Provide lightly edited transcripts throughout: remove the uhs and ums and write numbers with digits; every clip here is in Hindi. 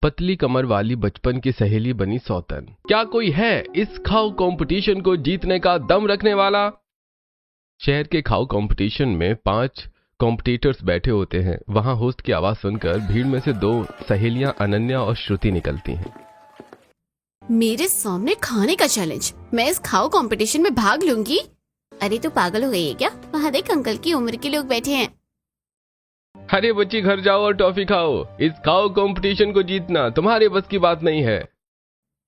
पतली कमर वाली बचपन की सहेली बनी सौतन। क्या कोई है इस खाओ कंपटीशन को जीतने का दम रखने वाला? शहर के खाओ कंपटीशन में 5 कॉम्पिटिटर्स बैठे होते हैं। वहां होस्ट की आवाज सुनकर भीड़ में से 2 सहेलियां अनन्या और श्रुति निकलती हैं। मेरे सामने खाने का चैलेंज, मैं इस खाओ कंपटीशन में भाग लूंगी। अरे तू पागल हो गई है क्या? वहाँ देख अंकल की उम्र के लोग बैठे हैं। अरे बच्ची घर जाओ और टॉफी खाओ। इस खाओ कंपटीशन को जीतना तुम्हारे बस की बात नहीं है।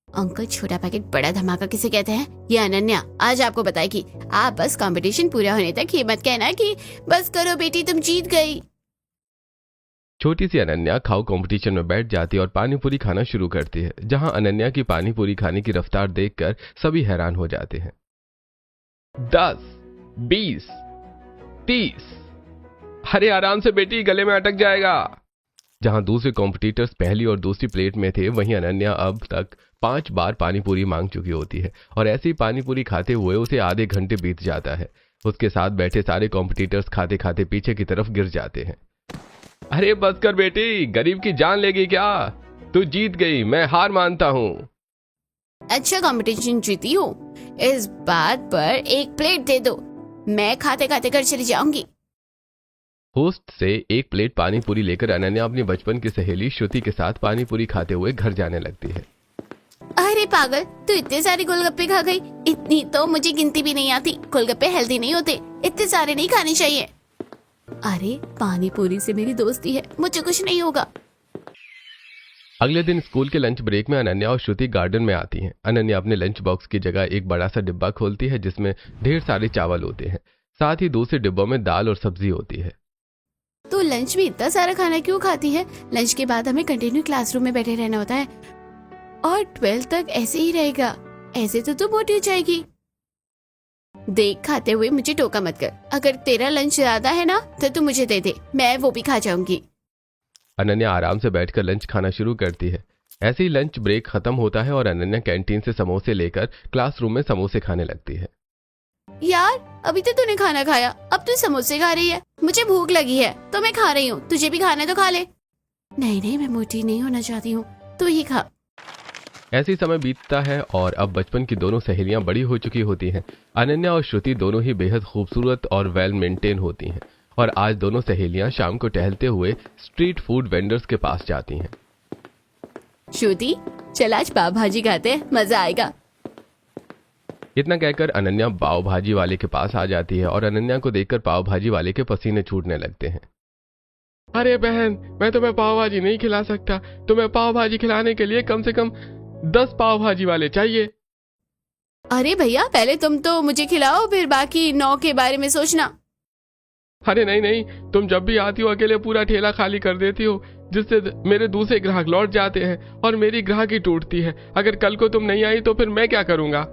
अंकल छोटा पैकेट बड़ा धमाका किसे कहते हैं? ये अनन्या आज आपको बताएगी। आप बस कंपटीशन पूरा होने तक ये मत कहना कि बस करो बेटी तुम जीत गई। छोटी सी अनन्या खाओ कंपटीशन में बैठ जाती है और पानी पूरी खाना शुरू करती है। जहां अनन्या की पानी पूरी खाने की रफ्तार देखकर सभी हैरान हो जाते हैं। 10, 20, 30। अरे आराम से बेटी, गले में अटक जाएगा। जहां दूसरे कॉम्पिटिटर्स पहली और दूसरी प्लेट में थे, वहीं अनन्या अब तक 5 बार पानी पूरी मांग चुकी होती है और ऐसी पानी पूरी खाते हुए उसे आधे घंटे बीत जाता है। उसके साथ बैठे सारे कॉम्पिटिटर्स खाते खाते पीछे की तरफ गिर जाते हैं। अरे बस कर बेटी, गरीब की जान लेगी क्या? तू जीत गई, मैं हार मानता हूँ। अच्छा कंपटीशन जीती हो, इस बात पर एक प्लेट दे दो, मैं खाते खाते घर चली जाऊंगी। होस्ट से एक प्लेट पानी पूरी लेकर अनन्या अपनी बचपन की सहेली श्रुति के साथ पानी पूरी खाते हुए घर जाने लगती है। अरे पागल, तू इतने सारे गोलगप्पे खा गई? इतनी तो मुझे गिनती भी नहीं आती। गोलगप्पे हेल्दी नहीं होते, इतने सारे नहीं खाने चाहिए। अरे पानी पूरी से मेरी दोस्ती है, मुझे कुछ नहीं होगा। अगले दिन स्कूल के लंच ब्रेक में अनन्या और श्रुति गार्डन में आती हैं। अनन्या अपने लंच बॉक्स की जगह एक बड़ा सा डिब्बा खोलती है जिसमें ढेर सारे चावल होते हैं। साथ ही दूसरे डिब्बों में दाल और सब्जी होती है। तो लंच में इतना सारा खाना क्यों खाती है? लंच के बाद हमें कंटिन्यू क्लासरूम में बैठे रहना होता है और 12th तक ऐसे ही रहेगा। ऐसे तो तू मोटी हो जाएगी। देख, खाते हुए मुझे टोका मत कर। अगर तेरा लंच ज्यादा है ना तो तू मुझे दे दे, मैं वो भी खा जाऊंगी। अनन्या आराम से बैठकर लंच खाना शुरू करती है। ऐसे ही लंच ब्रेक खत्म होता है और अनन्या कैंटीन से समोसे लेकर क्लासरूम में समोसे खाने लगती है। यार अभी तो तूने खाना खाया, अब तू समोसे खा रही है। मुझे भूख लगी है तो मैं खा रही हूँ, तुझे भी खाना है तो खा ले। नहीं, मैं मोटी नहीं होना चाहती हूँ, तू ही खा। ऐसे ही समय बीतता है और अब बचपन की दोनों सहेलियां बड़ी हो चुकी होती हैं। अनन्या और श्रुति दोनों ही बेहद खूबसूरत और वेल मेंटेन होती हैं और आज दोनों सहेलियां शाम को टहलते हुए स्ट्रीट फूड वेंडर्स के पास जाती हैं। श्रुति चल आज पाव भाजी खाते हैं, मजा आएगा। इतना कहकर अनन्या पाव भाजी वाले के पास आ जाती है और अनन्या को देखकर पाव भाजी वाले के पसीने छूटने लगते हैं। अरे बहन, मैं तुम्हें पाव भाजी नहीं खिला सकता। तुम्हें पाव भाजी खिलाने के लिए कम से कम 10 पाव भाजी वाले चाहिए। अरे भैया, पहले तुम तो मुझे खिलाओ, फिर बाकी 9 के बारे में सोचना। अरे नहीं, तुम जब भी आती हो अकेले पूरा ठेला खाली कर देती हो, जिससे मेरे दूसरे ग्राहक लौट जाते हैं और मेरी ग्राहकी टूटती है। अगर कल को तुम नहीं आई तो फिर मैं क्या करूंगा?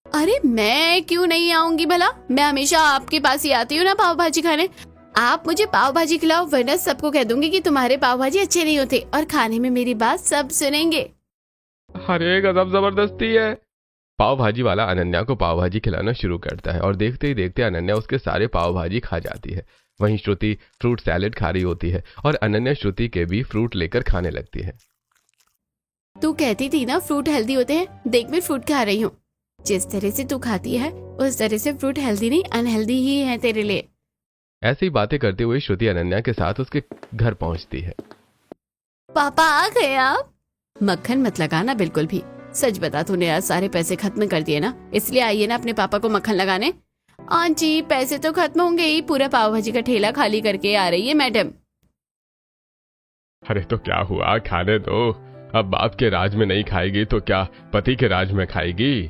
अरे मैं क्यों नहीं आऊंगी भला? मैं हमेशा आपके पास ही आती हूँ ना पाव भाजी खाने। आप मुझे पाव भाजी खिलाओ, वरना सबको कह दूंगी कि तुम्हारे पाव भाजी अच्छे नहीं होते और खाने में मेरी बात सब सुनेंगे। अरे गजब जबरदस्ती है। पाव भाजी वाला अनन्या को पाव भाजी खिलाना शुरू करता है और देखते ही देखते अनन्या उसके सारे पाव भाजी खा जाती है। वहीं श्रुति फ्रूट सैलेड खा रही होती है और अनन्या श्रुति के भी फ्रूट लेकर खाने लगती है। तू कहती थी ना फ्रूट हेल्दी होते हैं, देख मैं फ्रूट खा रही हूँ। जिस तरह से तू खाती है उस तरह से फ्रूट हेल्दी नहीं अनहेल्दी ही है तेरे लिए। ऐसी ही बातें करते हुए श्रुति अनन्या के साथ उसके घर पहुंचती है। पापा आ गए आप? मक्खन मत लगाना बिल्कुल भी। सच बता, तूने आज सारे पैसे खत्म कर दिए ना, इसलिए आइए ना अपने पापा को मक्खन लगाने। आंटी पैसे तो खत्म होंगे ही, पूरा पाव भाजी का ठेला खाली करके आ रही है मैडम। अरे तो क्या हुआ, खाने दो। अब बाप के राज में नहीं खाएगी तो क्या पति के राज में खाएगी?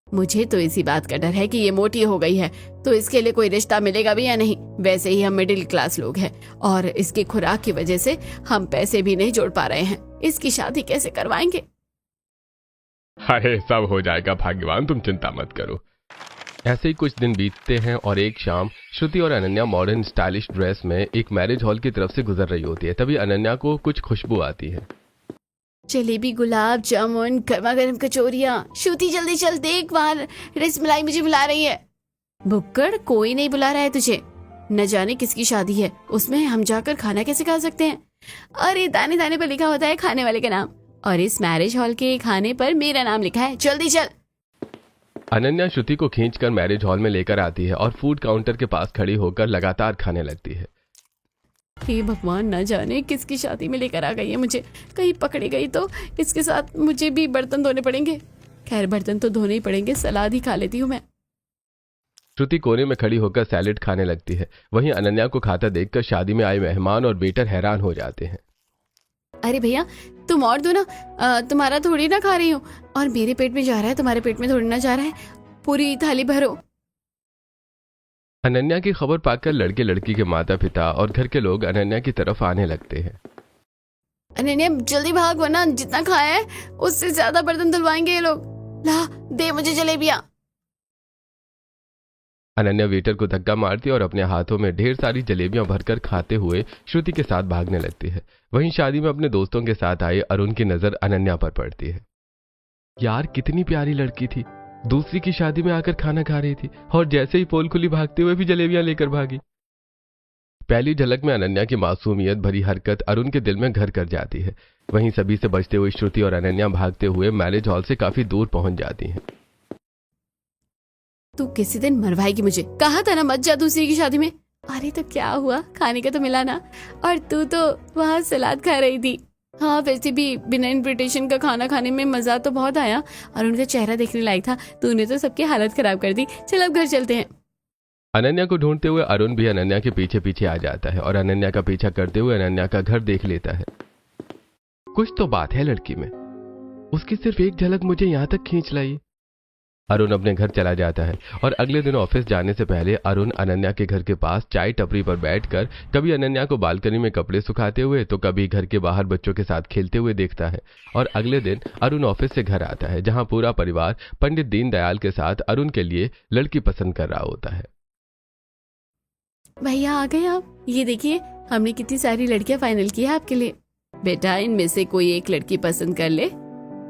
मुझे तो इसी बात का डर है कि ये मोटी हो गई है तो इसके लिए कोई रिश्ता मिलेगा भी या नहीं। वैसे ही हम मिडिल क्लास लोग हैं और इसकी खुराक की वजह से हम पैसे भी नहीं जोड़ पा रहे हैं। इसकी शादी कैसे करवाएंगे? अरे सब हो जाएगा भाग्यवान, तुम चिंता मत करो। ऐसे ही कुछ दिन बीतते हैं और एक शाम श्रुति और अनन्या मॉडर्न स्टाइलिश ड्रेस में एक मैरिज हॉल की तरफ से गुजर रही होती है। तभी अनन्या को कुछ खुशबू आती है। जलेबी, गुलाब जामुन, गर्मा गर्म कचौरियाँ। श्रुति जल्दी चल, देख वहाँ रसमलाई मुझे बुला रही है। भुक्कड़, कोई नहीं बुला रहा है तुझे। न जाने किसकी शादी है, उसमें हम जाकर खाना कैसे खा सकते हैं? अरे दाने दाने पर लिखा होता है खाने वाले का नाम, और इस मैरिज हॉल के खाने पर मेरा नाम लिखा है। जल्दी चल। अनन्या श्रुति को खींचकर मैरिज हॉल में लेकर आती है और फूड काउंटर के पास खड़ी होकर लगातार खाने लगती है। हे भगवान, न जाने किसकी शादी में लेकर आ गई है मुझे। कहीं पकड़ी गई तो इसके साथ मुझे भी बर्तन धोने पड़ेंगे। खैर, बर्तन तो धोने ही पड़ेंगे, सलाद ही खा लेती हूँ मैं। श्रुति कोने में खड़ी होकर सैलेड खाने लगती है। वहीं अनन्या को खाता देखकर शादी में आए मेहमान और वेटर हैरान हो जाते हैं। अरे भैया, तुम और दो ना, तुम्हारा थोड़ी ना खा रही हूँ, और मेरे पेट में जा रहा है, तुम्हारे पेट में थोड़ी ना जा रहा है। पूरी थाली भरो। अनन्या की खबर पाकर लड़के लड़की के माता पिता और घर के लोग अनन्या की तरफ आने लगते हैं। अनन्या जल्दी भाग, वरना जितना खाया है उससे ज्यादा बर्तन धुलवाएंगे ये लोग। ला दे मुझे जलेबियां। अनन्या वेटर को धक्का मारती है और अपने हाथों में ढेर सारी जलेबियां भरकर खाते हुए श्रुति के साथ भागने लगती है। वहीं शादी में अपने दोस्तों के साथ आए अरुण की नजर अनन्या पर पड़ती है। यार, कितनी प्यारी लड़की थी, दूसरी की शादी में आकर खाना खा रही थी और जैसे ही पोल खुली भागते हुए भी जलेबियां लेकर भागी। पहली झलक में अनन्या की मासूमियत भरी हरकत अरुण के दिल में घर कर जाती है। वहीं सभी से बचते हुए श्रुति और अनन्या भागते हुए मैरिज हॉल से काफी दूर पहुंच जाती हैं। तू किसी दिन मरवाएगी मुझे, कहा था ना मत जा दूसरी की शादी में। अरे तो क्या हुआ, खाने का तो मिला ना, और तू तो वहाँ सलाद खा रही थी। हाँ, वैसे भी बिना इन्विटेशन का खाना खाने में मजा तो बहुत आया, और उनका चेहरा देखने लायक था। तूने तो सबकी हालत खराब कर दी। चल अब घर चलते हैं। अनन्या को ढूंढते हुए अरुण भी अनन्या के पीछे पीछे आ जाता है और अनन्या का पीछा करते हुए अनन्या का घर देख लेता है। कुछ तो बात है लड़की में, उसकी सिर्फ एक झलक मुझे यहां तक खींच लाई। अरुण अपने घर चला जाता है और अगले दिन ऑफिस जाने से पहले अरुण अनन्या के घर के पास चाय टपरी पर बैठकर कभी अनन्या को बालकनी में कपड़े सुखाते हुए तो कभी घर के बाहर बच्चों के साथ खेलते हुए देखता है। और अगले दिन अरुण ऑफिस से घर आता है, जहां पूरा परिवार पंडित दीनदयाल के साथ अरुण के लिए लड़की पसंद कर रहा होता है। भैया आ गए आप, ये देखिए हमने कितनी सारी लड़कियां फाइनल की है आपके लिए। बेटा, इनमें से कोई एक लड़की पसंद कर ले,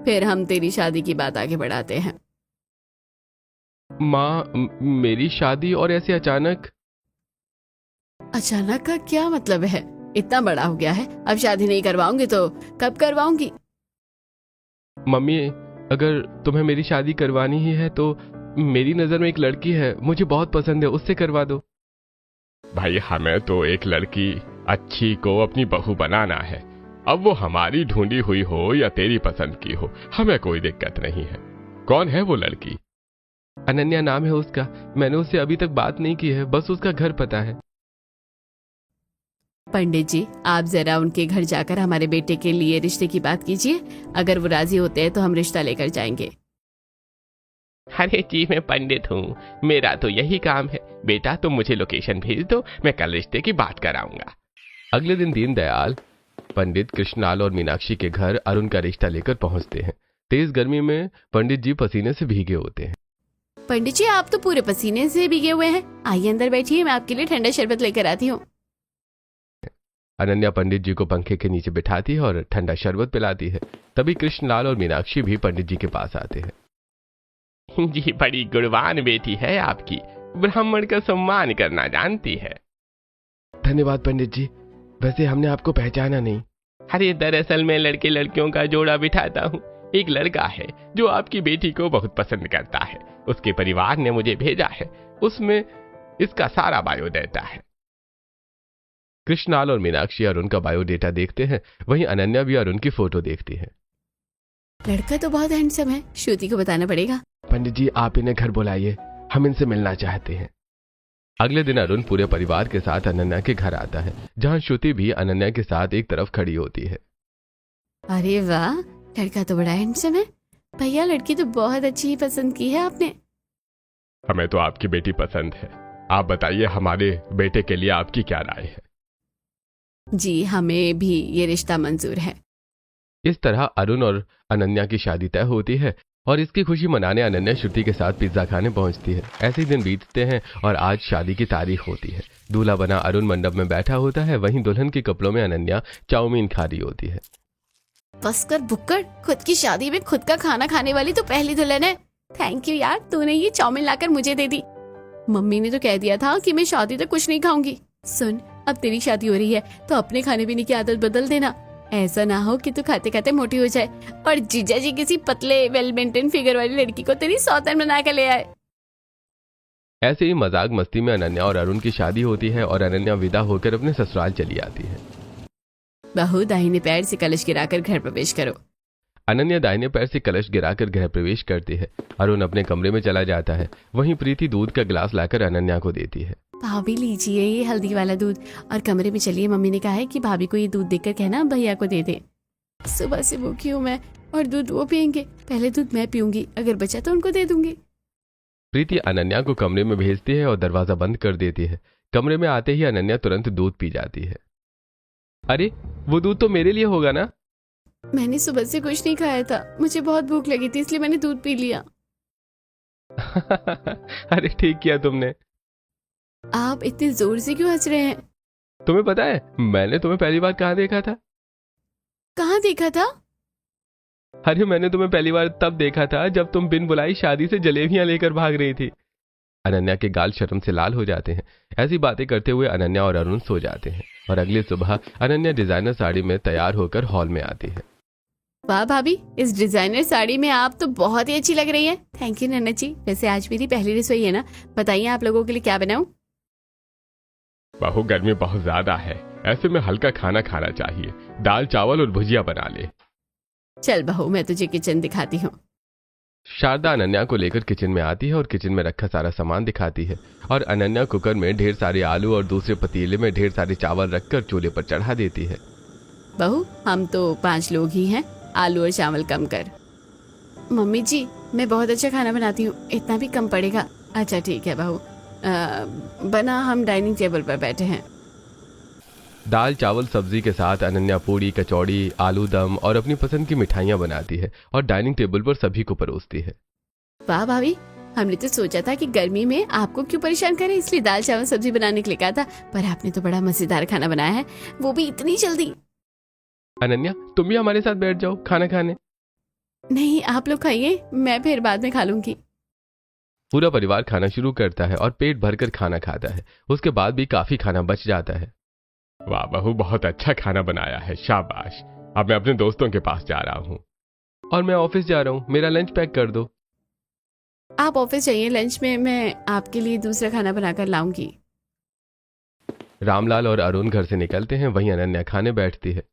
फिर हम तेरी शादी की बात आगे बढ़ाते हैं। माँ, मेरी शादी और ऐसे अचानक? अचानक का क्या मतलब है? इतना बड़ा हो गया है, अब शादी नहीं करवाऊंगी तो कब करवाऊंगी? मम्मी, अगर तुम्हें मेरी शादी करवानी ही है तो मेरी नजर में एक लड़की है, मुझे बहुत पसंद है, उससे करवा दो। भाई, हमें तो एक लड़की अच्छी को अपनी बहू बनाना है। अब वो हमारी ढूंढी हुई हो या तेरी पसंद की हो, हमें कोई दिक्कत नहीं है। कौन है वो लड़की? अनन्या नाम है उसका। मैंने उससे अभी तक बात नहीं की है, बस उसका घर पता है। पंडित जी, आप जरा उनके घर जाकर हमारे बेटे के लिए रिश्ते की बात कीजिए। अगर वो राजी होते हैं तो हम रिश्ता लेकर जाएंगे। अरे जी, मैं पंडित हूँ, मेरा तो यही काम है। बेटा, तुम मुझे लोकेशन भेज दो, मैं कल रिश्ते की बात कराऊंगा। अगले दिन दीनदयाल, पंडित कृष्णलाल और मीनाक्षी के घर अरुण का रिश्ता लेकर पहुंचते हैं। तेज गर्मी में पंडित जी पसीने से भीगे होते हैं। पंडित जी, आप तो पूरे पसीने से भीगे हुए हैं, आइए अंदर बैठिए, मैं आपके लिए ठंडा शरबत लेकर आती हूँ। अनन्या पंडित जी को पंखे के नीचे बिठाती है और ठंडा शरबत पिलाती है। तभी कृष्णलाल और मीनाक्षी भी पंडित जी के पास आते हैं। जी, बड़ी गुणवान बेटी है आपकी, ब्राह्मण का सम्मान करना जानती है। धन्यवाद पंडित जी, वैसे हमने आपको पहचाना नहीं। अरे दरअसल मैं लड़के लड़कियों का जोड़ा बिठाता हूँ। एक लड़का है जो आपकी बेटी को बहुत पसंद करता है, उसके परिवार ने मुझे भेजा है, उसमें इसका सारा बायोडेटा है। कृष्णलाल और मीनाक्षी अरुण का बायोडेटा देखते हैं, वहीं अनन्या भी अरुण की फोटो देखती है। लड़का तो बहुत हैंडसम है, श्रुति को बताना पड़ेगा। पंडित जी, आप इन्हें घर बुलाइए, हम इनसे मिलना चाहते हैं। अगले दिन अरुण पूरे परिवार के साथ अनन्या के घर आता है, जहां श्रुति भी अनन्या के साथ एक तरफ खड़ी होती है। अरे वाह, लड़का तो बड़ा हैंडसम है। भैया, लड़की तो बहुत अच्छी ही पसंद की है आपने। हमें तो आपकी बेटी पसंद है। आप बताइए, हमारे बेटे के लिए आपकी क्या राय है? जी, हमें भी ये रिश्ता मंजूर है। इस तरह अरुण और अनन्या की शादी तय होती है और इसकी खुशी मनाने अनन्या श्रुति के साथ पिज्जा खाने पहुंचती है। ऐसे ही दिन बीतते हैं और आज शादी की तारीख होती है। दूल्हा बना अरुण मंडप में बैठा होता है, वहीं दुल्हन के कपड़ों में अनन्या चाउमीन खा रही होती है। बसकर बुक्कड़, खुद की शादी में खुद का खाना खाने वाली तो पहली दुल्हन है। थैंक यू यार, तूने ये चाउमीन लाकर मुझे दे दी। मम्मी ने तो कह दिया था कि मैं शादी तक कुछ नहीं खाऊंगी। सुन, अब तेरी शादी हो रही है तो अपने खाने पीने की आदत बदल देना। ऐसा ना हो कि तू खाते खाते मोटी हो जाए और जीजा जी किसी पतले वेल मेंटेन फिगर वाली लड़की को तेरी सौतन बना कर ले आए। ऐसे ही मजाक मस्ती में अनन्या और अरुण की शादी होती है और अनन्या विदा होकर अपने ससुराल चली आती है। बहू दाहिने पैर से कलश गिराकर घर प्रवेश करो। अनन्या दाहिने पैर से कलश गिराकर गृह प्रवेश करती है। अरुण अपने कमरे में चला जाता है। वहीं प्रीति दूध का गिलास लाकर अनन्या को देती है। भाभी लीजिए ये हल्दी वाला दूध और कमरे में चलिए। मम्मी ने कहा है कि भाभी को ये दूध देकर कहना भैया को दे दे। सुबह से भूखी हूँ मैं और दूध वो पियेंगे। पहले दूध मैं पीऊंगी, अगर बचा तो उनको दे दूंगी। प्रीति अनन्या को कमरे में भेजती है और दरवाजा बंद कर देती है। कमरे में आते ही अनन्या तुरंत दूध पी जाती है। अरे वो दूध तो मेरे लिए होगा ना? मैंने सुबह से कुछ नहीं खाया था, मुझे बहुत भूख लगी थी इसलिए मैंने दूध पी लिया। अरे ठीक किया तुमने। आप इतने जोर से क्यों हंस रहे हैं? तुम्हें पता है मैंने तुम्हें पहली बार कहाँ देखा था? कहाँ देखा था? अरे मैंने तुम्हें पहली बार तब देखा था जब तुम बिन बुलाई शादी से जलेबियां लेकर भाग रही थी। अनन्या के गाल शर्म से लाल हो जाते हैं। ऐसी बातें करते हुए अनन्या और अरुण सो जाते हैं और अगली सुबह अनन्या डिजाइनर साड़ी में तैयार होकर हॉल में आती है। वाह भाभी, इस डिजाइनर साड़ी में आप तो बहुत ही अच्छी लग रही हैं। थैंक यू नन्ना जी। वैसे आज मेरी पहली रसोई है ना, बताइए आप लोगों के लिए क्या बनाऊं? बहू गर्मी बहुत ज्यादा है, ऐसे में हल्का खाना खाना चाहिए। दाल चावल और भुजिया बना ले। चल बहू मैं तुझे किचन दिखाती हूँ। शारदा अनन्या को लेकर किचन में आती है और किचन में रखा सारा सामान दिखाती है और अनन्या कुकर में ढेर सारे आलू और दूसरे पतीले में ढेर सारे चावल रखकर चूल्हे पर चढ़ा देती है। बहू हम तो 5 लोग ही हैं, आलू और चावल कम कर। मम्मी जी मैं बहुत अच्छा खाना बनाती हूँ, इतना भी कम पड़ेगा। अच्छा ठीक है बहू, बना हम डाइनिंग टेबल पर बैठे हैं। दाल चावल सब्जी के साथ अनन्या पूड़ी, कचौड़ी, आलू दम और अपनी पसंद की मिठाइयाँ बनाती है और डाइनिंग टेबल पर सभी को परोसती है। वाह भाभी, हमने तो सोचा था कि गर्मी में आपको क्यों परेशान करें, इसलिए दाल चावल सब्जी बनाने के लिए कहा था, पर आपने तो बड़ा मजेदार खाना बनाया है, वो भी इतनी जल्दी। अनन्या तुम भी हमारे साथ बैठ जाओ खाना खाने। नहीं आप लोग खाइए, मैं फिर बाद में खा लूंगी। पूरा परिवार खाना शुरू करता है और पेट भरकर खाना खाता है। उसके बाद भी काफी खाना बच जाता है। वाह बहू, बहुत अच्छा खाना बनाया है, शाबाश। अब मैं अपने दोस्तों के पास जा रहा हूँ। और मैं ऑफिस जा रहा हूँ, मेरा लंच पैक कर दो। आप ऑफिस जाइए, लंच में मैं आपके लिए दूसरा खाना बनाकर लाऊंगी। रामलाल और अरुण घर से निकलते हैं, वहीं अनन्या खाने बैठती है।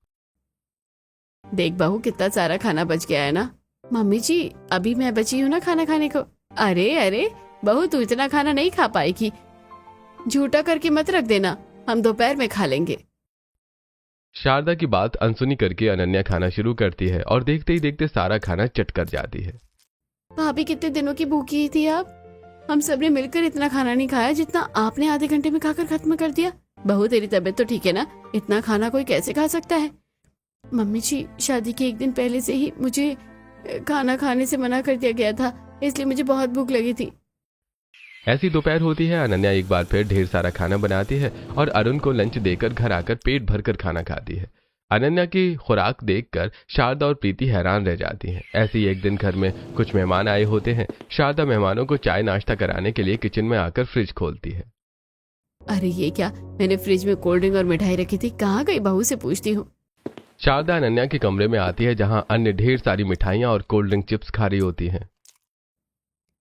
देख बहू कितना सारा खाना बच गया है ना। मम्मी जी अभी मैं बची हूँ ना खाना खाने को। अरे अरे बहू तू इतना खाना नहीं खा पाएगी, झूठा करके मत रख देना, हम दोपहर में खा लेंगे। शारदा की बात अनसुनी करके अनन्या खाना शुरू करती है और देखते ही देखते सारा खाना चट कर जाती है। भाभी कितने दिनों की भूखी थी आप, हम सबने मिलकर इतना खाना नहीं खाया जितना आपने आधे घंटे में खाकर खत्म कर दिया। बहू तेरी तबीयत तो ठीक है ना, इतना खाना कोई कैसे खा सकता है? मम्मी जी शादी के 1 दिन पहले से ही मुझे खाना खाने से मना कर दिया गया था, इसलिए मुझे बहुत भूख लगी थी। ऐसी दोपहर होती है। अनन्या एक बार फिर ढेर सारा खाना बनाती है और अरुण को लंच देकर घर आकर पेट भरकर खाना खाती है। अनन्या की खुराक देखकर शारदा और प्रीति हैरान रह जाती हैं। ऐसे ही एक दिन घर में कुछ मेहमान आए होते हैं। शारदा मेहमानों को चाय नाश्ता कराने के लिए किचन में आकर फ्रिज खोलती है। अरे ये क्या, मैंने फ्रिज में कोल्ड ड्रिंक और मिठाई रखी थी, कहाँ गई? बहू से पूछती हूँ। शारदा अनन्या के कमरे में आती है जहां अन्य ढेर सारी मिठाइयां और कोल्ड ड्रिंक चिप्स खा रही होती हैं।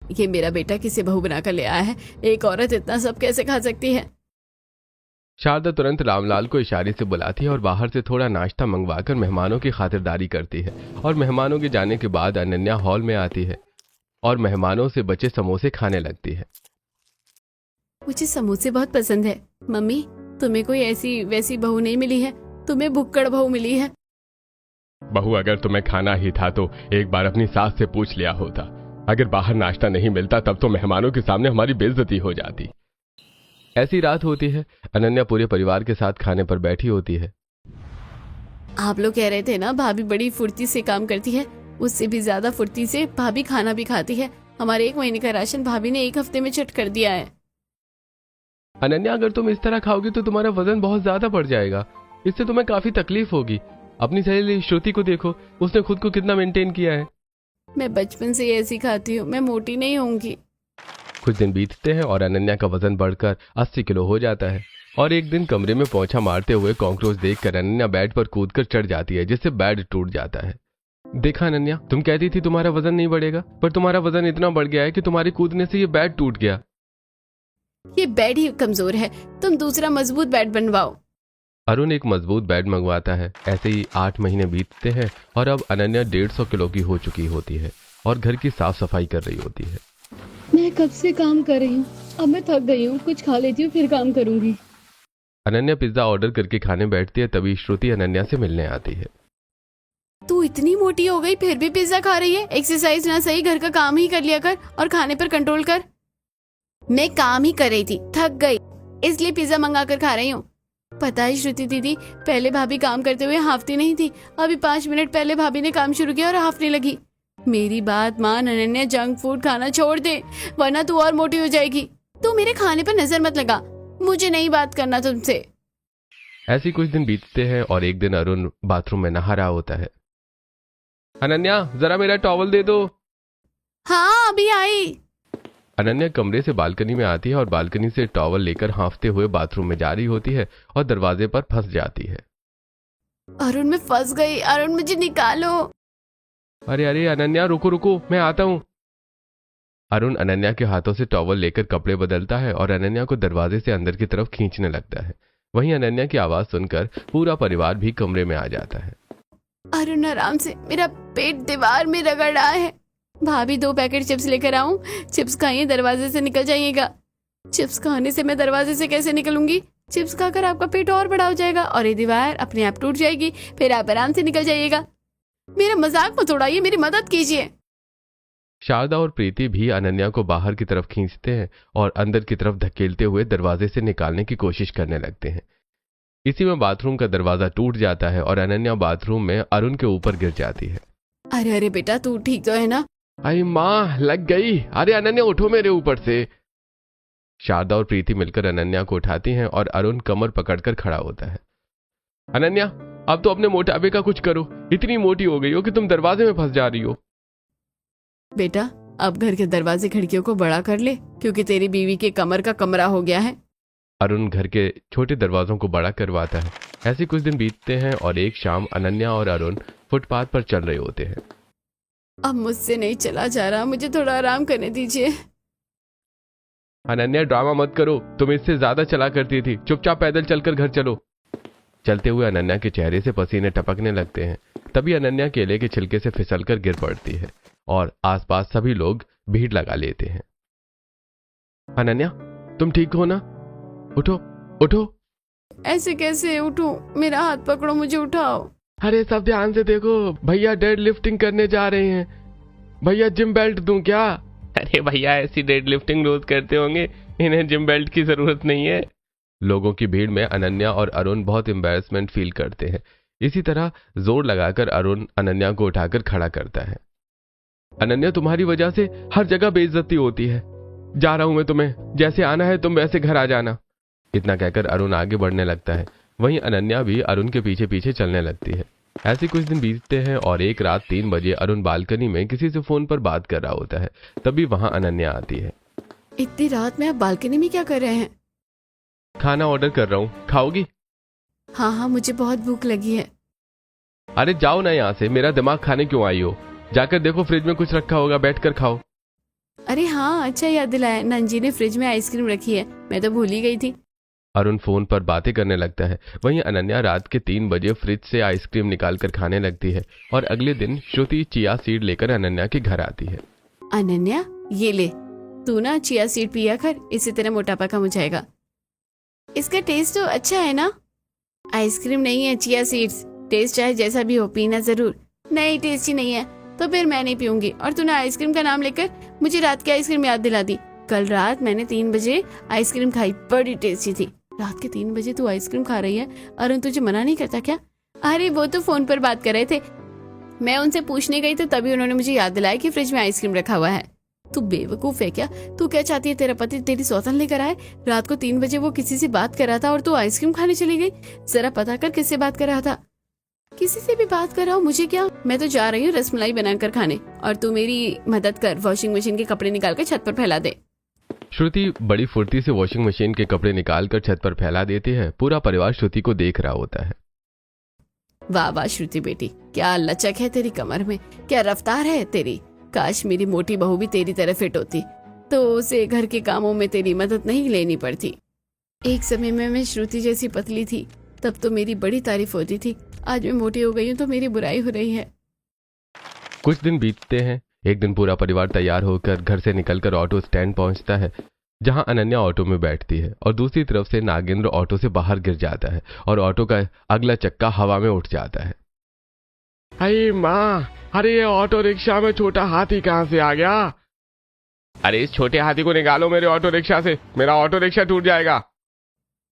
ये मेरा बेटा किसे बहू बनाकर ले आया है, एक औरत इतना सब कैसे खा सकती है? शारदा तुरंत रामलाल को इशारे से बुलाती है और बाहर से थोड़ा नाश्ता मंगवाकर मेहमानों की खातिरदारी करती है और मेहमानों के जाने के बाद अनन्या हॉल में आती है और मेहमानों से बचे समोसे खाने लगती है। मुझे समोसे बहुत पसंद है। मम्मी तुम्हें कोई ऐसी वैसी बहू नहीं मिली है, तुम्हें भुक्कड़ बहू मिली है। बहू अगर तुम्हें खाना ही था तो एक बार अपनी सास से पूछ लिया होता। अगर बाहर नाश्ता नहीं मिलता तब तो मेहमानों के सामने हमारी बेइज्जती हो जाती। ऐसी रात होती है। अनन्या पूरे परिवार के साथ खाने पर बैठी होती है। आप लोग कह रहे थे ना भाभी बड़ी फुर्ती से काम करती है, उससे भी ज्यादा फुर्ती से भाभी खाना भी खाती है। हमारे 1 महीने का राशन भाभी ने 1 हफ्ते में चट कर दिया है। अनन्या अगर तुम इस तरह खाओगी तो तुम्हारा वजन बहुत ज्यादा बढ़ जाएगा, इससे तुम्हें काफी तकलीफ होगी। अपनी सहेली श्रुति को देखो, उसने खुद को कितना मेंटेन किया है। मैं बचपन से ऐसी खाती हूँ, मैं मोटी नहीं होंगी। कुछ दिन बीतते हैं और अनन्या का वजन बढ़कर 80 किलो हो जाता है। और एक दिन कमरे में पोंछा मारते हुए कॉकरोच देखकर अनन्या बेड पर कूदकर चढ़ जाती है, जिससे बेड टूट जाता है। देखा अनन्या, तुम कहती थी तुम्हारा वजन नहीं बढ़ेगा, पर तुम्हारा वजन इतना बढ़ गया है कि तुम्हारे कूदने से ये बेड टूट गया। ये बेड ही कमजोर है, तुम दूसरा मजबूत बेड बनवाओ। अरुण एक मजबूत बेड मंगवाता है। ऐसे ही 8 महीने बीतते हैं और अब अनन्या 150 किलो की हो चुकी होती है और घर की साफ सफाई कर रही होती है। मैं कब से काम कर रही हूँ, अब मैं थक गई हूँ, कुछ खा लेती हूँ फिर काम करूंगी। अनन्या पिज्जा ऑर्डर करके खाने बैठती है, तभी श्रुति अनन्या से मिलने आती है। तू इतनी मोटी हो गई फिर भी पिज्जा खा रही है? एक्सरसाइज ना सही, घर का काम ही कर लिया कर और खाने पर कंट्रोल कर। मैं काम ही कर रही थी, थक गई, इसलिए पिज्जा मंगा कर खा रही हूँ। पता है श्रुति दीदी, पहले भाभी काम करते हुए हाफती नहीं थी, अभी 5 मिनट पहले भाभी ने काम शुरू किया और हाफने लगी। मेरी बात मान अनन्या, जंक फूड खाना छोड़ दे वरना तू और मोटी हो जाएगी। तू मेरे खाने पर नजर मत लगा, मुझे नहीं बात करना तुमसे। ऐसे कुछ दिन बीतते हैं और एक दिन अरुण बाथरूम में नहा रहा होता है। अनन्या, जरा मेरा टॉवल दे दो। हाँ अभी आई। अनन्या कमरे से बालकनी में आती है और बालकनी से टॉवल लेकर हांफते हुए बाथरूम में जा रही होती है और दरवाजे पर फंस जाती है। अरुण मैं फंस गई, अरुण मुझे निकालो। अरे अरे अनन्या, रुको रुको, मैं आता हूँ। अरुण अनन्या के हाथों से टॉवल लेकर कपड़े बदलता है और अनन्या को दरवाजे से अंदर की तरफ खींचने लगता है। वहीं अनन्या की आवाज सुनकर पूरा परिवार भी कमरे में आ जाता है। अरुण आराम से, मेरा पेट दीवार में रगड़ रहा है। भाभी 2 पैकेट चिप्स लेकर आऊं? चिप्स खाइए, दरवाजे से निकल जाइएगा। चिप्स खाने से मैं दरवाजे से कैसे निकलूंगी? चिप्स खाकर आपका पेट और बड़ा हो जाएगा और ये दीवार अपने आप टूट जाएगी, फिर आप आराम से निकल जाइएगा। मेरा मजाक मत उड़ाइए, मेरी मदद कीजिए। शारदा और प्रीति भी अनन्या को बाहर की तरफ खींचते हैं और अंदर की तरफ धकेलते हुए दरवाजे से निकालने की कोशिश करने लगते हैं। इसी में बाथरूम का दरवाजा टूट जाता है और अनन्या बाथरूम में अरुण के ऊपर गिर जाती है। अरे अरे बेटा, तू ठीक तो है ना? अरे माँ, लग गई। अरे अनन्या, उठो मेरे ऊपर से। शारदा और प्रीति मिलकर अनन्या को उठाती हैं और अरुण कमर पकड़कर खड़ा होता है। अनन्या, अब तो अपने मोटापे का कुछ करो, इतनी मोटी हो गई हो कि तुम दरवाजे में फंस जा रही हो। बेटा, अब घर के दरवाजे खिड़कियों को बड़ा कर ले, क्योंकि तेरी बीवी के कमर का कमरा हो गया है। अरुण घर के छोटे दरवाजों को बड़ा करवाता है। ऐसे कुछ दिन बीतते हैं और एक शाम अनन्या और अरुण फुटपाथ पर चल रहे होते हैं। अब मुझसे नहीं चला जा रहा, मुझे थोड़ा आराम करने दीजिए। अनन्या, ड्रामा मत करो, तुम इससे ज्यादा चला करती थी, चुपचाप पैदल चलकर घर चलो। चलते हुए अनन्या के चेहरे से पसीने टपकने लगते हैं। तभी अनन्या केले के छिलके से फिसलकर गिर पड़ती है और आसपास सभी लोग भीड़ लगा लेते हैं। अनन्या, तुम ठीक हो ना? उठो उठो। ऐसे कैसे उठूं? मेरा हाथ पकड़ो, मुझे उठाओ। अरे सब ध्यान से देखो, भैया डेड लिफ्टिंग करने जा रहे हैं। भैया जिम बेल्ट दूं क्या? अरे भैया, ऐसी डेड लिफ्टिंग रोज करते होंगे, इन्हें जिम बेल्ट की जरूरत नहीं है। लोगों की भीड़ में अनन्या और अरुण बहुत एम्बैरेसमेंट फील करते हैं। इसी तरह जोर लगाकर अरुण अनन्या को उठाकर खड़ा करता है। अनन्या, तुम्हारी वजह से हर जगह बेइज्जती होती है। जा रहा हूं मैं, तुम्हें जैसे आना है तुम वैसे घर आ जाना। इतना कहकर अरुण आगे बढ़ने लगता है। वहीं अनन्या भी अरुण के पीछे पीछे चलने लगती है। ऐसे कुछ दिन बीतते हैं और एक रात 3 बजे अरुण बालकनी में किसी से फोन पर बात कर रहा होता है। तभी वहां अनन्या आती है। इतनी रात में आप बालकनी में क्या कर रहे हैं? खाना ऑर्डर कर रहा हूँ, खाओगी? हाँ हाँ, मुझे बहुत भूख लगी है। अरे जाओ ना यहाँ से, मेरा दिमाग खाने क्यों आई हो? जाकर देखो, फ्रिज में कुछ रखा होगा, बैठकर खाओ। अरे हाँ, अच्छा याद दिलाया, नंजी ने फ्रिज में आइसक्रीम रखी है, मैं तो भूल ही गई थी। अरुण फोन पर बातें करने लगता है। वहीं अनन्या रात के 3 बजे फ्रिज से आइसक्रीम निकालकर खाने लगती है और अगले दिन श्रुति चिया सीड लेकर अनन्या के घर आती है। अनन्या, ये ले, तू ना चिया सीड पिया कर, इससे तेरा मोटापा कम हो जाएगा। इसका टेस्ट तो अच्छा है ना? आइसक्रीम नहीं है, चिया सीड्स। टेस्ट चाहे जैसा भी हो, पीना जरूर। नहीं, टेस्ट ही नहीं है तो फिर मैं नहीं पीऊंगी। और तूने आइसक्रीम का नाम लेकर मुझे रात की आइसक्रीम याद दिला दी। कल रात मैंने 3 बजे आइसक्रीम खाई, बड़ी टेस्टी थी। रात के 3 बजे तू आइसक्रीम खा रही है? अरुण तुझे मना नहीं करता क्या? अरे वो तो फोन पर बात कर रहे थे, मैं उनसे पूछने गई तो तभी उन्होंने मुझे याद दिलाया कि फ्रिज में आइसक्रीम रखा हुआ है। तू बेवकूफ है क्या? तू क्या चाहती है तेरा पति तेरी सौतन लेकर आए? रात को 3 बजे वो किसी से बात कर रहा था और तू आइसक्रीम खाने चली गई। जरा पता कर किससे बात कर रहा था। किसी से भी बात कर रहा हूँ, मुझे क्या? मैं तो जा रही हूँ रसमलाई बनाकर खाने, और तू मेरी मदद कर, वॉशिंग मशीन के कपड़े निकाल कर छत पर फैला दे। श्रुति बड़ी फुर्ती से वॉशिंग मशीन के कपड़े निकालकर छत पर फैला देती है। पूरा परिवार श्रुति को देख रहा होता है। वाह वाह श्रुति बेटी, क्या लचक है तेरी कमर में, क्या रफ्तार है तेरी। काश मेरी मोटी बहू भी तेरी तरह फिट होती तो उसे घर के कामों में तेरी मदद नहीं लेनी पड़ती। एक समय में मैं श्रुति जैसी पतली थी, तब तो मेरी बड़ी तारीफ होती थी। आज मैं मोटी हो गई हूँ तो मेरी बुराई हो रही है। कुछ दिन बीतते हैं। एक दिन पूरा परिवार तैयार होकर घर से निकलकर ऑटो स्टैंड पहुंचता है, जहां अनन्या ऑटो में बैठती है और दूसरी तरफ से नागेंद्र ऑटो से बाहर गिर जाता है और ऑटो का अगला चक्का हवा में उठ जाता है। अरे माँ, अरे ये ऑटो रिक्शा में छोटा हाथी कहाँ से आ गया? अरे इस छोटे हाथी को निकालो मेरे ऑटो रिक्शा से, मेरा ऑटो रिक्शा टूट जाएगा।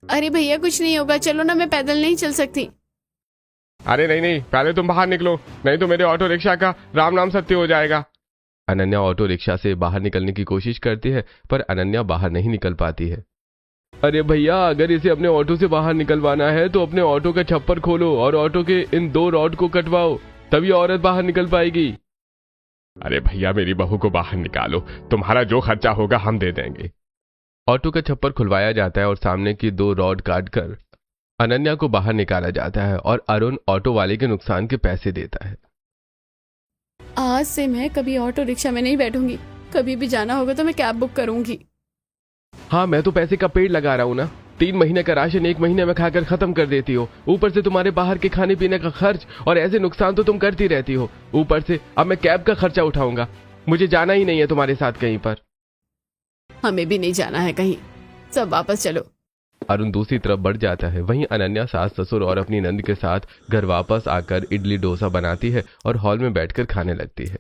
अरे भैया कुछ नहीं होगा, चलो ना, मैं पैदल नहीं चल सकती। अरे नहीं नहीं, पहले तुम बाहर निकलो, नहीं तो मेरे ऑटो रिक्शा का राम नाम सत्य हो जाएगा। अनन्या ऑटो रिक्शा से बाहर निकलने की कोशिश करती है, पर अनन्या बाहर नहीं निकल पाती है। अरे भैया, अगर इसे अपने ऑटो से बाहर निकलवाना है तो अपने ऑटो का छप्पर खोलो और ऑटो के इन 2 रॉड को कटवाओ, तभी औरत बाहर निकल पाएगी। अरे भैया, मेरी बहू को बाहर निकालो, तुम्हारा जो खर्चा होगा हम दे देंगे। ऑटो का छप्पर खुलवाया जाता है और सामने की 2 रॉड काटकर अनन्या को बाहर निकाला जाता है और अरुण ऑटो वाले के नुकसान के पैसे देता है। आज से मैं कभी ऑटो रिक्शा में नहीं बैठूंगी, कभी भी जाना होगा तो मैं कैब बुक करूंगी। हाँ, मैं तो पैसे का पेड़ लगा रहा हूँ ना। 3 महीने का राशन 1 महीने में खाकर खत्म कर देती हो, ऊपर से तुम्हारे बाहर के खाने पीने का खर्च और ऐसे नुकसान तो तुम करती रहती हो। ऊपर से अब मैं कैब का खर्चा उठाऊंगा, मुझे जाना ही नहीं है तुम्हारे साथ कहीं पर। हमें भी नहीं जाना है कहीं, सब वापस चलो। अरुण दूसरी तरफ बढ़ जाता है। वहीं अनन्या सास ससुर और अपनी नंद के साथ घर वापस आकर इडली डोसा बनाती है और हॉल में बैठकर खाने लगती है।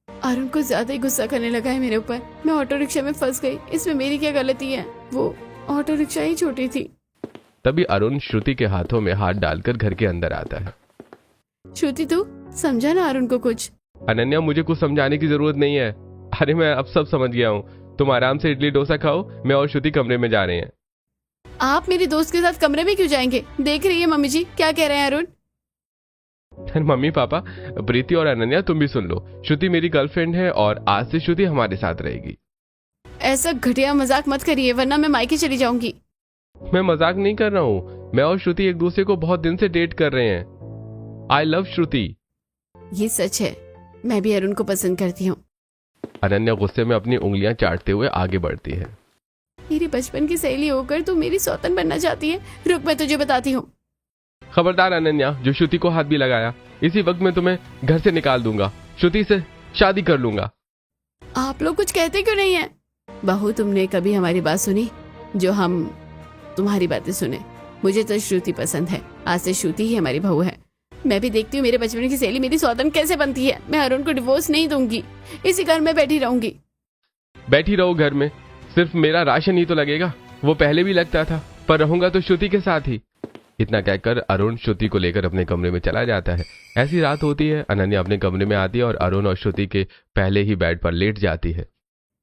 अरुण को ज्यादा ही गुस्सा करने लगा है मेरे ऊपर। मैं ऑटो रिक्शा में फंस गई, इसमें मेरी क्या गलती है? वो ऑटो रिक्शा ही छोटी थी। तभी अरुण श्रुति के हाथों में हाथ डालकर घर के अंदर आता है। श्रुति, तू समझा ना अरुण को कुछ। अनन्या, मुझे कुछ समझाने की जरूरत नहीं है। अरे मैं अब सब समझ गया हूँ। तुम आराम से इडली डोसा खाओ, मैं और श्रुति कमरे में जा रहे हैं। आप मेरी दोस्त के साथ कमरे में क्यों जाएंगे? देख रही है मम्मी जी क्या कह रहे हैं अरुण। मम्मी पापा, प्रीति और अनन्या तुम भी सुन लो। श्रुति मेरी गर्लफ्रेंड है और आज से श्रुति हमारे साथ रहेगी। ऐसा घटिया मजाक मत करिए वरना मैं मायके चली जाऊंगी। मैं मजाक नहीं कर रहा हूँ। मैं और श्रुति एक दूसरे को बहुत दिन से डेट कर रहे हैं। आई लव श्रुति। ये सच है, मैं भी अरुण को पसंद करती हूँ। अनन्या गुस्से में अपनी उंगलियां चाटते हुए आगे बढ़ती है। मेरी बचपन की सहेली होकर तू मेरी सौतन बनना चाहती है? रुक, मैं तुझे बताती हूँ। खबरदार अनन्या, जो श्रुति को हाथ भी लगाया, इसी वक्त मैं तुम्हें घर से निकाल दूंगा। श्रुति से शादी कर लूंगा। आप लोग कुछ कहते क्यों नहीं है? बहू, तुमने कभी हमारी बात सुनी जो हम तुम्हारी बातें सुने? मुझे तो श्रुति पसंद है, आज से श्रुति ही हमारी बहू है। मैं भी देखती हूँ मेरे बचपन की सहेली मेरी सौतन कैसे बनती है। मैं अरुण को डिवोर्स नहीं दूंगी, इसी घर में बैठी रहूंगी। बैठी रहो घर में, सिर्फ मेरा राशन ही तो लगेगा। वो पहले भी लगता था, पर रहूंगा तो श्रुति के साथ ही। इतना कहकर अरुण श्रुति को लेकर अपने कमरे में चला जाता है। ऐसी रात होती है, अनन्या अपने कमरे में आती है और अरुण और श्रुति के पहले ही बेड पर लेट जाती है।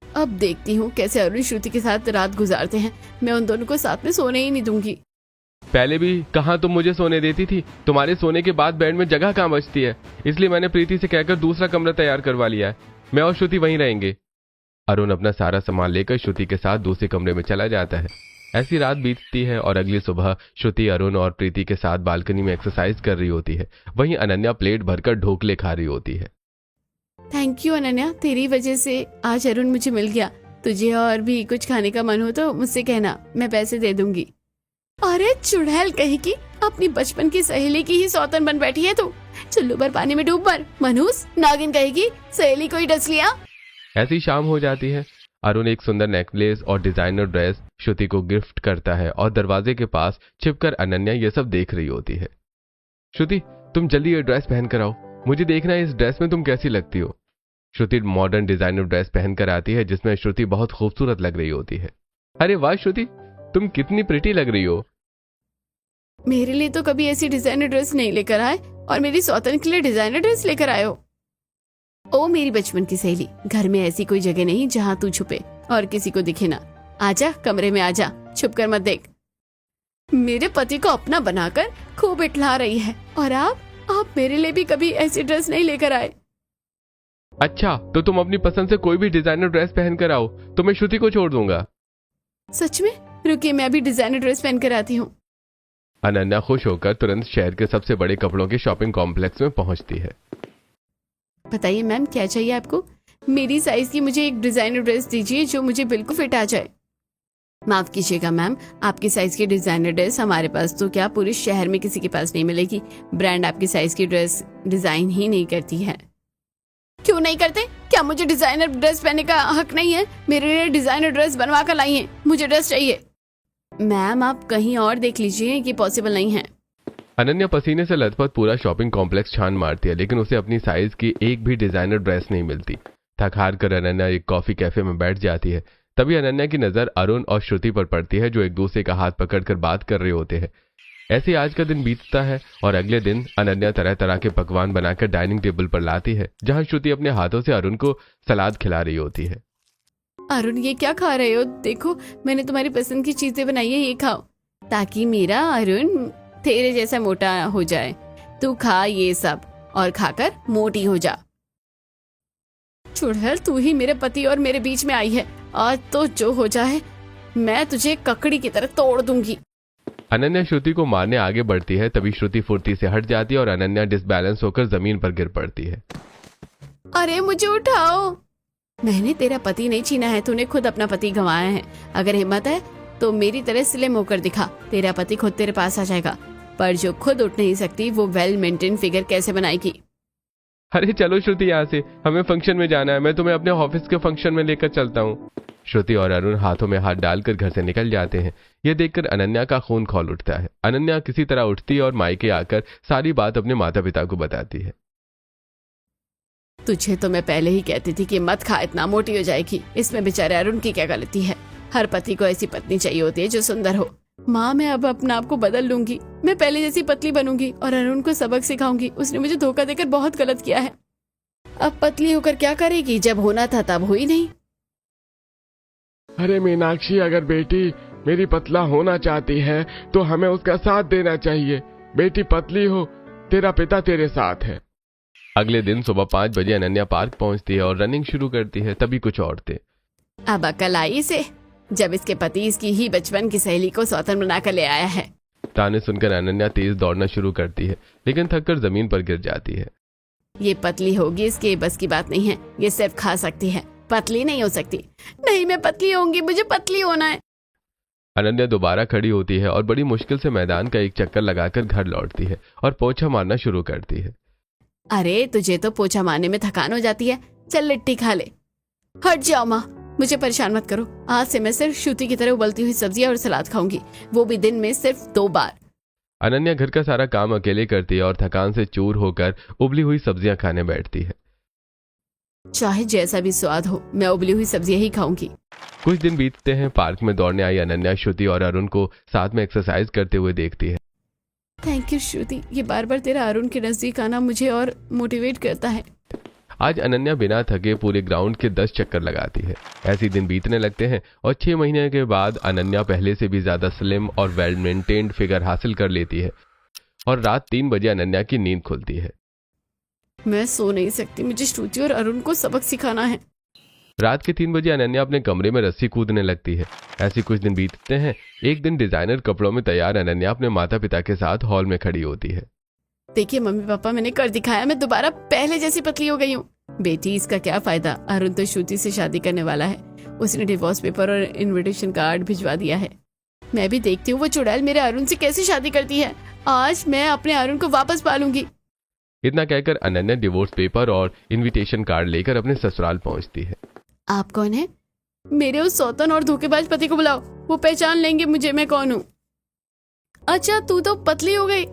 अब देखती हूँ कैसे अरुण श्रुति के साथ रात गुजारते हैं। मैं उन दोनों को साथ में सोने ही नहीं दूंगी। पहले भी कहाँ तुम मुझे सोने देती थी? तुम्हारे सोने के बाद बेड में जगह कहाँ बचती है? इसलिए मैंने प्रीति से कहकर दूसरा कमरा तैयार करवा लिया है। मैं और श्रुति वहीं रहेंगे। अरुण अपना सारा सामान लेकर श्रुति के साथ दूसरे कमरे में चला जाता है। ऐसी रात बीतती है और अगली सुबह श्रुति अरुण और प्रीति के साथ बालकनी में एक्सरसाइज कर रही होती है। वहीं अनन्या प्लेट भरकर ढोकले खा रही होती है। थैंक यू अनन्या, तेरी वजह से आज अरुण मुझे मिल गया। तुझे और भी कुछ खाने का मन हो तो मुझसे कहना, मैं पैसे दे दूंगी। अरे चुड़ैल कहीं की, अपनी बचपन की सहेली की ही सौतन बन बैठी है तू। चुल्लू भर पानी में डूब मर, मनहूस नागिन कहेगी, सहेली को ही डस लिया। ऐसी शाम हो जाती है। अरुण एक सुंदर नेकलेस और डिजाइनर ड्रेस श्रुति को गिफ्ट करता है और दरवाजे के पास छिपकर अनन्या ये सब देख रही होती है। श्रुति, तुम जल्दी ये ड्रेस पहन कर आओ, मुझे देखना है इस ड्रेस में तुम कैसी लगती हो। श्रुति मॉडर्न डिजाइनर ड्रेस पहनकर आती है जिसमें श्रुति बहुत खूबसूरत लग रही होती है। अरे वाह श्रुति, तुम कितनी प्रिटी लग रही हो। मेरे लिए तो कभी ऐसी डिजाइनर ड्रेस नहीं लेकर आए और मेरी सौतन के लिए डिजाइनर ड्रेस लेकर आए हो। ओ मेरी बचपन की सहेली, घर में ऐसी कोई जगह नहीं जहाँ तू छुपे और किसी को दिखे ना। आजा कमरे में आजा, छुप कर मत देख। मेरे पति को अपना बनाकर खूब इठला रही है और आप मेरे लिए भी कभी ऐसी ड्रेस नहीं लेकर आए। अच्छा, तो तुम अपनी पसंद से कोई भी डिजाइनर ड्रेस पहन कर आओ, तो मैं श्रुति को छोड़ दूंगा। सच में? रुकिए, मैं अभी डिजाइनर ड्रेस पहन कर आती हूँ। अनन्या खुश होकर तुरंत शहर के सबसे बड़े कपड़ों के शॉपिंग कॉम्प्लेक्स में पहुंचती है। बताइए मैम, क्या चाहिए आपको? मेरी साइज की मुझे एक डिजाइनर ड्रेस दीजिए जो मुझे बिल्कुल फिट आ जाए। माफ कीजिएगा मैम, आपकी साइज की डिजाइनर ड्रेस हमारे पास तो क्या पूरे शहर में किसी के पास नहीं मिलेगी। ब्रांड आपकी साइज की ड्रेस डिजाइन ही नहीं करती है। क्यों नहीं करते? क्या मुझे डिजाइनर ड्रेस पहनने का हक नहीं है? मेरे लिए डिजाइनर ड्रेस बनवा कर लाई है, मुझे ड्रेस चाहिए। मैम आप कहीं और देख लीजिए, ये पॉसिबल नहीं है। अनन्या पसीने से लथपथ पूरा शॉपिंग कॉम्प्लेक्स छान मारती है, लेकिन उसे अपनी साइज की एक भी डिजाइनर ड्रेस नहीं मिलती। थक हार कर अनन्या एक कॉफी कैफे में बैठ जाती है। तभी अनन्या की नजर अरुण और श्रुति पर पड़ती है, जो एक दूसरे का हाथ पकड़कर बात कर रहे होते हैं। ऐसे आज का दिन बीतता है और अगले दिन अनन्या तरह तरह के पकवान बनाकर डाइनिंग टेबल पर लाती है, जहां श्रुति अपने हाथों से अरुण को सलाद खिला रही होती है। अरुण, ये क्या खा रहे हो? देखो मैंने तुम्हारी पसंद की चीजें बनाई है, ये खाओ ताकि मेरा अरुण तेरे जैसा मोटा हो जाए। तू खा ये सब और खाकर मोटी हो जा। चुड़ैल, तू ही मेरे पति और मेरे बीच में आई है। आज तो जो हो जाए, मैं तुझे ककड़ी की तरह तोड़ दूंगी। अनन्या श्रुति को मारने आगे बढ़ती है, तभी श्रुति फुर्ती से हट जाती है और अनन्या डिसबैलेंस होकर जमीन पर गिर पड़ती है। अरे मुझे उठाओ। मैंने तेरा पति नहीं छीना है, तूने खुद अपना पति गंवाया है। अगर हिम्मत है तो मेरी तरह स्लिम होकर दिखा, तेरा पति खुद तेरे पास आ जाएगा। पर जो खुद उठ नहीं सकती वो वेल मेंटेन फिगर कैसे बनाएगी? अरे चलो श्रुति, यहाँ से हमें फंक्शन में जाना है, मैं तुम्हें अपने ऑफिस के फंक्शन में लेकर चलता हूँ। श्रुति और अरुण हाथों में हाथ डालकर घर से निकल जाते हैं। यह देखकर अनन्या का खून खौल उठता है। अनन्या किसी तरह उठती और मायके आकर सारी बात अपने माता पिता को बताती है। तुझे तो मैं पहले ही कहती थी कि मत खा, इतना मोटी हो जाएगी। इसमें बेचारे अरुण की क्या गलती है? हर पति को ऐसी पत्नी चाहिए होती है जो सुंदर हो। माँ, मैं अब अपना आप को बदल लूंगी। मैं पहले जैसी पतली बनूंगी और अरुण को सबक सिखाऊंगी। उसने मुझे धोखा देकर बहुत गलत किया है। अब पतली होकर क्या करेगी? जब होना था तब हुई नहीं। अरे मीनाक्षी, अगर बेटी मेरी पतला होना चाहती है तो हमें उसका साथ देना चाहिए। बेटी पतली हो, तेरा पिता तेरे साथ है। अगले दिन सुबह 5 बजे अनन्या पार्क पहुंचती है और रनिंग शुरू करती है। तभी कुछ औरतें, अब अकल आई इसे, जब इसके पति इसकी ही बचपन की सहेली को स्वतंत्र बनाकर ले आया है। ताने सुनकर अनन्या तेज दौड़ना शुरू करती है, लेकिन थककर जमीन पर गिर जाती है। ये पतली होगी, इसके बस की बात नहीं है। ये सिर्फ खा सकती है, पतली नहीं हो सकती। नहीं, मैं पतली होंगी, मुझे पतली होना है। अनन्या दोबारा खड़ी होती है और बड़ी मुश्किल से मैदान का एक चक्कर लगाकर घर लौटती है और पोछा मारना शुरू करती है। अरे तुझे तो पोछा मारने में थकान हो जाती है, चल लिट्टी खा ले। हट जाओ माँ, मुझे परेशान मत करो। आज से मैं सिर्फ श्रुति की तरह उबलती हुई सब्जियां और सलाद खाऊंगी, वो भी दिन में सिर्फ 2 बार। अनन्या घर का सारा काम अकेले करती है और थकान से चूर होकर उबली हुई सब्जियां खाने बैठती है। चाहे जैसा भी स्वाद हो, मैं उबली हुई सब्जियां ही खाऊंगी। कुछ दिन बीतते हैं। पार्क में दौड़ने आई अनन्या श्रुति और अरुण को साथ में एक्सरसाइज करते हुए देखती है। थैंक यू श्रुति, ये बार बार तेरा अरुण के नजदीक आना मुझे और मोटिवेट करता है। आज अनन्या बिना थके पूरे ग्राउंड के 10 चक्कर लगाती है। ऐसे दिन बीतने लगते हैं और 6 महीने के बाद अनन्या पहले से भी ज्यादा स्लिम और वेल मेंटेन्ड फिगर हासिल कर लेती है और रात 3 बजे अनन्या की नींद खुलती है। मैं सो नहीं सकती, मुझे श्रुति और अरुण को सबक सिखाना है। रात के 3 बजे अनन्या अपने कमरे में रस्सी कूदने लगती है। ऐसे कुछ दिन बीतते हैं। एक दिन डिजाइनर कपड़ों में तैयार अनन्या अपने माता पिता के साथ हॉल में खड़ी होती है। देखिए मम्मी पापा, मैंने कर दिखाया, मैं दोबारा पहले जैसी पतली हो गई हूँ। बेटी, इसका क्या फायदा? अरुण तो श्रुति से शादी करने वाला है। उसने डिवोर्स पेपर और इनविटेशन कार्ड भिजवा दिया है। मैं भी देखती हूँ वो चुड़ैल मेरे अरुण से कैसे शादी करती है। आज मैं अपने अरुण को वापस पालूंगी। इतना कहकर अनन्या डिवोर्स पेपर और इनविटेशन कार्ड लेकर अपने ससुराल पहुंचती है। आप कौन है? मेरे उस सौतन और धोखेबाज पति को बुलाओ, वो पहचान लेंगे मुझे, मैं कौन हूँ। अच्छा, तू तो पतली हो गई।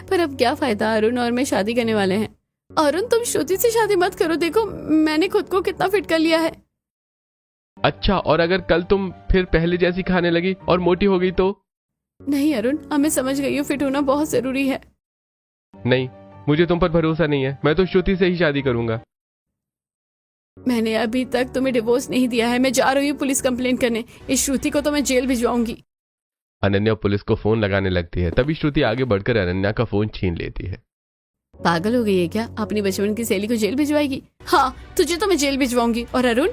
पर अब क्या फायदा, अरुण और मैं शादी करने वाले हैं। अरुण, तुम श्रुति से शादी मत करो, देखो मैंने खुद को कितना फिट कर लिया है। अच्छा, और अगर कल तुम फिर पहले जैसी खाने लगी और मोटी हो गई तो? नहीं अरुण, अब मैं समझ गई हूँ, फिट होना बहुत जरूरी है। नहीं, मुझे तुम पर भरोसा नहीं है। मैं तो श्रुति से ही शादी करूंगा। मैंने अभी तक तुम्हें डिवोर्स नहीं दिया है। मैं जा रही हूँ पुलिस कंप्लेंट करने। इस श्रुति को तो मैं जेल भिजवाऊंगी। अनन्या पुलिस को फोन लगाने लगती है। तभी श्रुति आगे बढ़कर अनन्या का फोन छीन लेती है। पागल हो गई है क्या? अपनी बचपन की सहेली को जेल भिजवाएगी? हाँ, तुझे तो मैं जेल भिजवाऊंगी। और अरुण,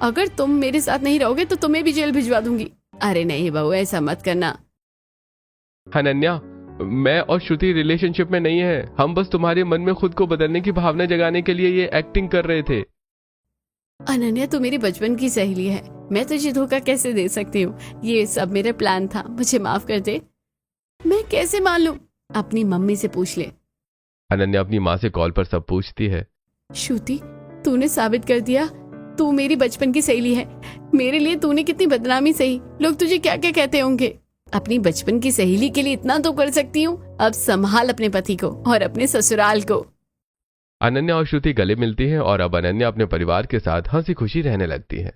अगर तुम मेरे साथ नहीं रहोगे तो तुम्हें भी जेल भिजवा दूंगी। अरे नहीं बहू, ऐसा मत करना। अनन्या, मैं और श्रुति रिलेशनशिप में नहीं है। हम बस तुम्हारे मन में खुद को बदलने की भावना जगाने के लिए ये एक्टिंग कर रहे थे। अनन्या, तू मेरी बचपन की सहेली है, मैं तुझे धोखा कैसे दे सकती हूँ? ये सब मेरा प्लान था, मुझे माफ कर दे। मैं कैसे मान लूं? अपनी मम्मी से पूछ ले। अनन्या अपनी माँ से कॉल पर सब पूछती है। श्रुति, तूने साबित कर दिया तू मेरी बचपन की सहेली है। मेरे लिए तूने कितनी बदनामी सही, लोग तुझे क्या क्या कहते होंगे। अपनी बचपन की सहेली के लिए इतना तो कर सकती हूँ। अब संभाल अपने पति को और अपने ससुराल को। अनन्या और श्रुति गले मिलती हैं और अब अनन्या अपने परिवार के साथ हंसी खुशी रहने लगती है।